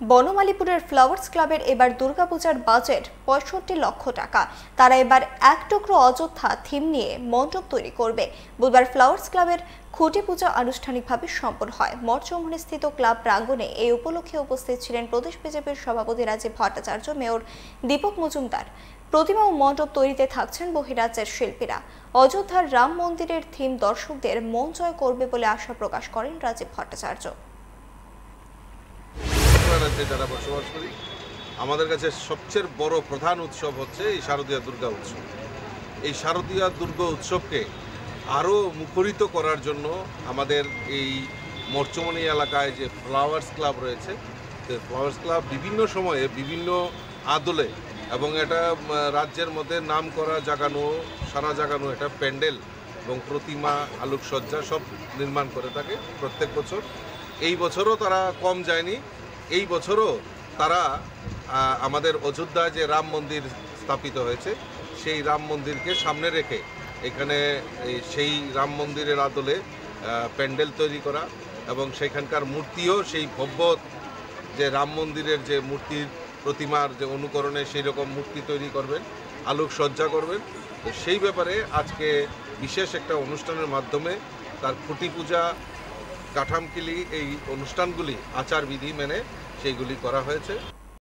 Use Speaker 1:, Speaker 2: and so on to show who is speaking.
Speaker 1: বনমালীপুরের flowers ক্লাবের এবার দুর্গাপূজার বাজেট ৬৫ লক্ষ টাকা। তারা এবার এক টুকরো অযোধ্যা থিম নিয়ে মণ্ডপ তৈরি করবে। বুধবার ফ্লাওয়ার্স ক্লাবের খুঁটি পূজা আনুষ্ঠানিকভাবে সম্পন্ন হয়। মঠচৌমুহনী স্থিত ক্লাব প্রাঙ্গণে এই উপলক্ষে উপস্থিত ছিলেন প্রদেশ বিজেপির সভাপতি রাজীব ভট্টাচার্য, মেয়র দীপক মজুমদার। প্রতিমা ও মণ্ডপ তৈরিতে থাকছেন বহিরাজ্যের শিল্পীরা। অযোধ্যার রাম মন্দিরের থিম দর্শকদের মন জয় করবে বলে আশা প্রকাশ করেন রাজীব ভট্টাচার্য।
Speaker 2: রাজ্যে যারা বসবাস করি, আমাদের কাছে সবচেয়ে বড় প্রধান উৎসব হচ্ছে এই শারদীয়া দুর্গা উৎসব। এই শারদীয়া দুর্গা উৎসবকে আরও মুখরিত করার জন্য আমাদের এই মঠচৌমুহনী এলাকায় যে ফ্লাওয়ার্স ক্লাব রয়েছে, সেই ফ্লাওয়ার্স ক্লাব বিভিন্ন সময়ে বিভিন্ন আদলে এবং এটা রাজ্যের মধ্যে নাম করা জাগানো, সারা জাগানো এটা প্যান্ডেল এবং প্রতিমা, আলোকসজ্জা সব নির্মাণ করে থাকে প্রত্যেক বছর। এই বছরও তারা কম যায়নি। এই বছরও তারা আমাদের অযোধ্যায় যে রাম মন্দির স্থাপিত হয়েছে, সেই রাম মন্দিরকে সামনে রেখে এখানে সেই রাম মন্দিরের আদলে প্যান্ডেল তৈরি করা এবং সেখানকার মূর্তিও সেই ভব্য যে রাম মন্দিরের যে মূর্তির প্রতিমার যে অনুকরণে সেই রকম মূর্তি তৈরি করবেন, আলোকসজ্জা করবেন। তো সেই ব্যাপারে আজকে বিশেষ একটা অনুষ্ঠানের মাধ্যমে তার খুঁটি পূজা, কাঠামকিলি এই অনুষ্ঠানগুলি আচারবিধি মেনে সেইগুলি করা হয়েছে।